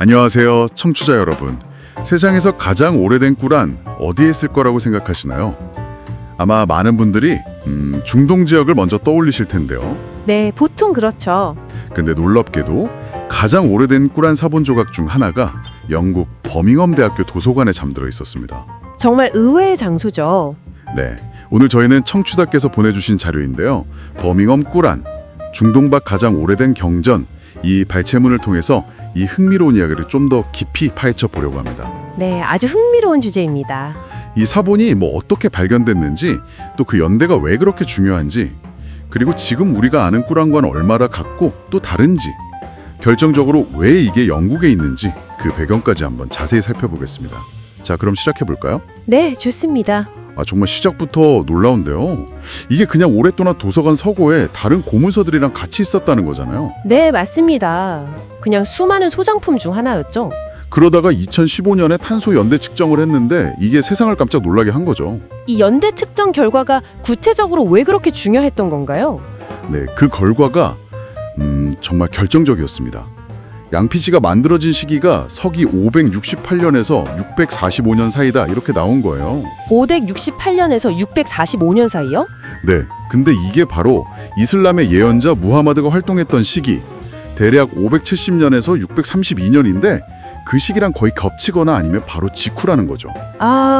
안녕하세요, 청취자 여러분. 세상에서 가장 오래된 꿀안 어디에 있을 거라고 생각하시나요? 아마 많은 분들이 중동 지역을 먼저 떠올리실 텐데요. 네, 보통 그렇죠. 근데 놀랍게도 가장 오래된 꿀안 사본 조각 중 하나가 영국 버밍엄 대학교 도서관에 잠들어 있었습니다. 정말 의외의 장소죠. 네, 오늘 저희는 청취자께서 보내주신 자료인데요. 버밍엄 꿀안, 중동 밖 가장 오래된 경전, 이 발췌문을 통해서 이 흥미로운 이야기를 좀 더 깊이 파헤쳐 보려고 합니다. 네, 아주 흥미로운 주제입니다. 이 사본이 어떻게 발견됐는지, 또 그 연대가 왜 그렇게 중요한지, 그리고 지금 우리가 아는 꿀안과는 얼마나 같고 또 다른지, 결정적으로 왜 이게 영국에 있는지 그 배경까지 한번 자세히 살펴보겠습니다. 자, 그럼 시작해 볼까요? 네, 좋습니다. 정말 시작부터 놀라운데요. 이게 그냥 오랫동안 도서관 서고에 다른 고문서들이랑 같이 있었다는 거잖아요. 네, 맞습니다. 그냥 수많은 소장품 중 하나였죠. 그러다가 2015년에 탄소 연대 측정을 했는데 이게 세상을 깜짝 놀라게 한 거죠. 이 연대 특정 결과가 구체적으로 왜 그렇게 중요했던 건가요? 네, 그 결과가 정말 결정적이었습니다. 양피지가 만들어진 시기가 서기 568년에서 645년 사이다, 이렇게 나온 거예요. 568년에서 645년 사이요? 네, 근데 이게 바로 이슬람의 예언자 무하마드가 활동했던 시기, 대략 570년에서 632년인데 그 시기랑 거의 겹치거나 아니면 바로 직후라는 거죠.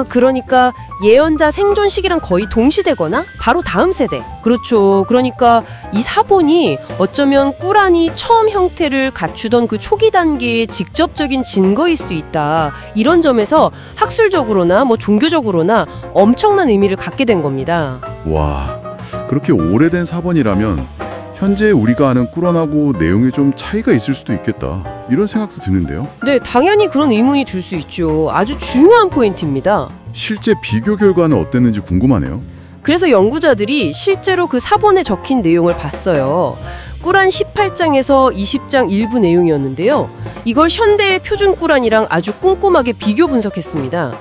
그러니까 예언자 생존 시기랑 거의 동시대거나 바로 다음 세대. 그렇죠. 그러니까 이 사본이 어쩌면 꿀안이 처음 형태를 갖추던 그 초기 단계의 직접적인 증거일 수 있다. 이런 점에서 학술적으로나 종교적으로나 엄청난 의미를 갖게 된 겁니다. 와, 그렇게 오래된 사본이라면 현재 우리가 아는 꿀안하고 내용에 좀 차이가 있을 수도 있겠다, 이런 생각도 드는데요. 네, 당연히 그런 의문이 들 수 있죠. 아주 중요한 포인트입니다. 실제 비교 결과는 어땠는지 궁금하네요. 그래서 연구자들이 실제로 그 사본에 적힌 내용을 봤어요. 꿀안 18장에서 20장 일부 내용이었는데요. 이걸 현대의 표준 꿀안이랑 아주 꼼꼼하게 비교 분석했습니다.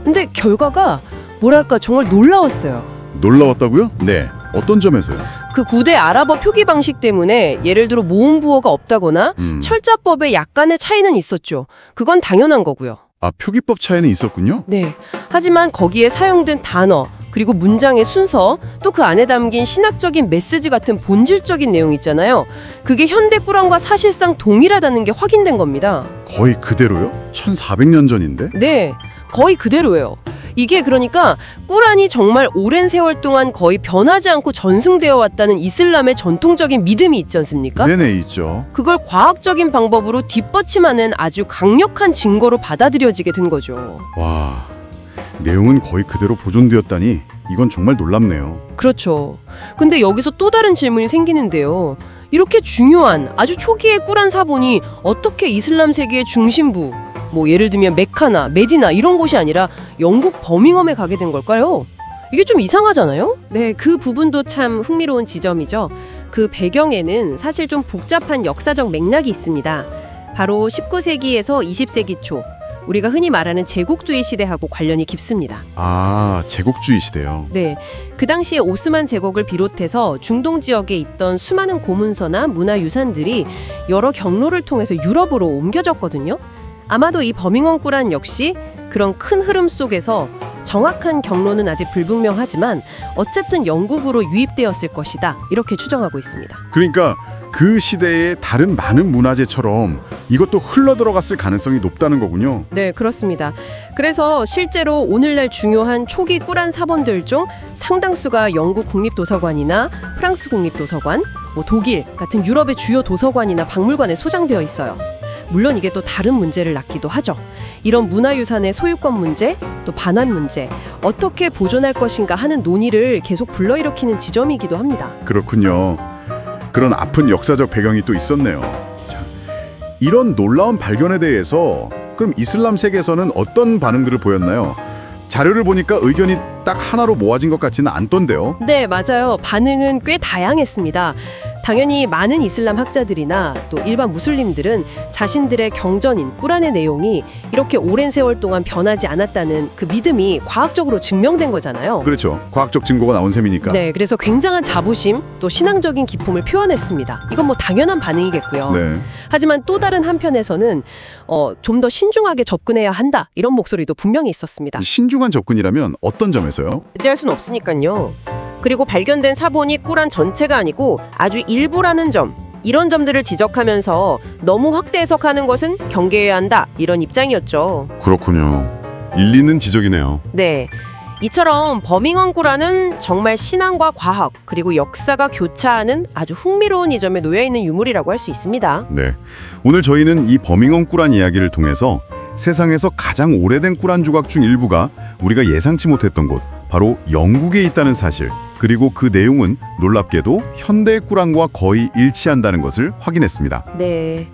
근데 결과가 뭐랄까 정말 놀라웠어요. 놀라웠다고요? 네, 어떤 점에서요? 그 구대 아랍어 표기 방식 때문에 예를 들어 모음 부호가 없다거나 철자법에 약간의 차이는 있었죠. 그건 당연한 거고요. 표기법 차이는 있었군요? 네. 하지만 거기에 사용된 단어, 그리고 문장의 순서, 또 그 안에 담긴 신학적인 메시지 같은 본질적인 내용 있잖아요. 그게 현대 꿀안과 사실상 동일하다는 게 확인된 겁니다. 거의 그대로요? 1400년 전인데? 네. 거의 그대로예요. 이게 그러니까 꿀안이 정말 오랜 세월 동안 거의 변하지 않고 전승되어 왔다는 이슬람의 전통적인 믿음이 있지 않습니까? 네네, 있죠. 그걸 과학적인 방법으로 뒷받침하는 아주 강력한 증거로 받아들여지게 된 거죠. 와, 내용은 거의 그대로 보존되었다니 이건 정말 놀랍네요. 그렇죠. 근데 여기서 또 다른 질문이 생기는데요. 이렇게 중요한 아주 초기의 꿀안 사본이 어떻게 이슬람 세계의 중심부, 예를 들면 메카나 메디나 이런 곳이 아니라 영국 버밍엄에 가게 된 걸까요? 이게 좀 이상하잖아요? 네, 그 부분도 참 흥미로운 지점이죠. 그 배경에는 사실 좀 복잡한 역사적 맥락이 있습니다. 바로 19세기에서 20세기 초, 우리가 흔히 말하는 제국주의 시대하고 관련이 깊습니다. 제국주의 시대요. 네, 그 당시에 오스만 제국을 비롯해서 중동 지역에 있던 수많은 고문서나 문화유산들이 여러 경로를 통해서 유럽으로 옮겨졌거든요. 아마도 이 버밍엄 꿀안 역시 그런 큰 흐름 속에서 정확한 경로는 아직 불분명하지만 어쨌든 영국으로 유입되었을 것이다, 이렇게 추정하고 있습니다. 그러니까 그 시대의 다른 많은 문화재처럼 이것도 흘러들어갔을 가능성이 높다는 거군요. 네, 그렇습니다. 그래서 실제로 오늘날 중요한 초기 꿀안 사본들 중 상당수가 영국 국립도서관이나 프랑스 국립도서관, 독일 같은 유럽의 주요 도서관이나 박물관에 소장되어 있어요. 물론 이게 또 다른 문제를 낳기도 하죠. 이런 문화유산의 소유권 문제, 또 반환 문제, 어떻게 보존할 것인가 하는 논의를 계속 불러일으키는 지점이기도 합니다. 그렇군요. 그런 아픈 역사적 배경이 또 있었네요. 자, 이런 놀라운 발견에 대해서 그럼 이슬람 세계에서는 어떤 반응들을 보였나요? 자료를 보니까 의견이 딱 하나로 모아진 것 같지는 않던데요. 네, 맞아요. 반응은 꽤 다양했습니다. 당연히 많은 이슬람 학자들이나 또 일반 무슬림들은 자신들의 경전인 꾸란의 내용이 이렇게 오랜 세월 동안 변하지 않았다는 그 믿음이 과학적으로 증명된 거잖아요. 그렇죠. 과학적 증거가 나온 셈이니까. 네, 그래서 굉장한 자부심 또 신앙적인 기품을 표현했습니다. 이건 뭐 당연한 반응이겠고요. 네. 하지만 또 다른 한편에서는 좀 더 신중하게 접근해야 한다 이런 목소리도 분명히 있었습니다. 신중한 접근이라면 어떤 점에서요? 배제할 수는 없으니까요. 그리고 발견된 사본이 꾸란 전체가 아니고 아주 일부라는 점, 이런 점들을 지적하면서 너무 확대 해석하는 것은 경계해야 한다 이런 입장이었죠. 그렇군요. 일리 있는 지적이네요. 네. 이처럼 버밍엄 꾸란은 정말 신앙과 과학 그리고 역사가 교차하는 아주 흥미로운 이 점에 놓여있는 유물이라고 할 수 있습니다. 네. 오늘 저희는 이 버밍엄 꾸란 이야기를 통해서 세상에서 가장 오래된 꾸란 조각 중 일부가 우리가 예상치 못했던 곳, 바로 영국에 있다는 사실, 그리고 그 내용은 놀랍게도 현대의 꾸란과 거의 일치한다는 것을 확인했습니다. 네.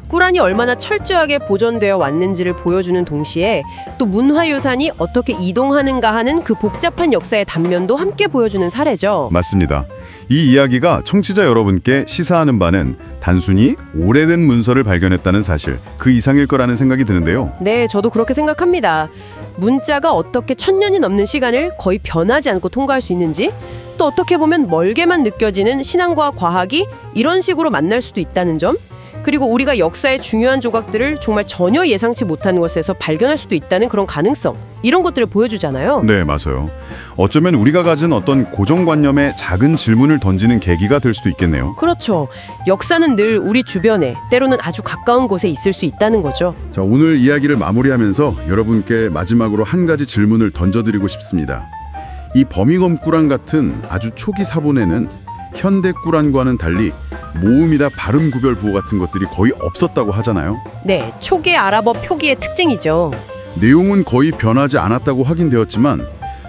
꾸란이 얼마나 철저하게 보존되어 왔는지를 보여주는 동시에 또 문화유산이 어떻게 이동하는가 하는 그 복잡한 역사의 단면도 함께 보여주는 사례죠. 맞습니다. 이 이야기가 청취자 여러분께 시사하는 바는 단순히 오래된 문서를 발견했다는 사실, 그 이상일 거라는 생각이 드는데요. 네, 저도 그렇게 생각합니다. 문자가 어떻게 1000년이 넘는 시간을 거의 변하지 않고 통과할 수 있는지, 또 어떻게 보면 멀게만 느껴지는 신앙과 과학이 이런 식으로 만날 수도 있다는 점, 그리고 우리가 역사의 중요한 조각들을 정말 전혀 예상치 못한 곳에서 발견할 수도 있다는 그런 가능성, 이런 것들을 보여주잖아요. 네, 맞아요. 어쩌면 우리가 가진 어떤 고정관념에 작은 질문을 던지는 계기가 될 수도 있겠네요. 그렇죠. 역사는 늘 우리 주변에, 때로는 아주 가까운 곳에 있을 수 있다는 거죠. 자, 오늘 이야기를 마무리하면서 여러분께 마지막으로 한 가지 질문을 던져드리고 싶습니다. 이 버밍엄 꾸란 같은 아주 초기 사본에는 현대 꾸란과는 달리 모음이나 발음 구별 부호 같은 것들이 거의 없었다고 하잖아요. 네, 초기 아랍어 표기의 특징이죠. 내용은 거의 변하지 않았다고 확인되었지만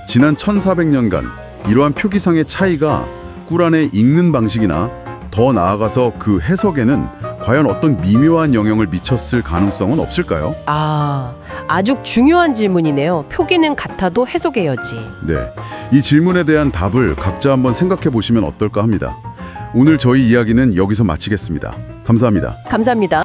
지난 1400년간 이러한 표기상의 차이가 꾸란의 읽는 방식이나 더 나아가서 그 해석에는 과연 어떤 미묘한 영향을 미쳤을 가능성은 없을까요? 아주 중요한 질문이네요. 표기는 같아도 해석의 여지. 네, 이 질문에 대한 답을 각자 한번 생각해 보시면 어떨까 합니다. 오늘 저희 이야기는 여기서 마치겠습니다. 감사합니다. 감사합니다.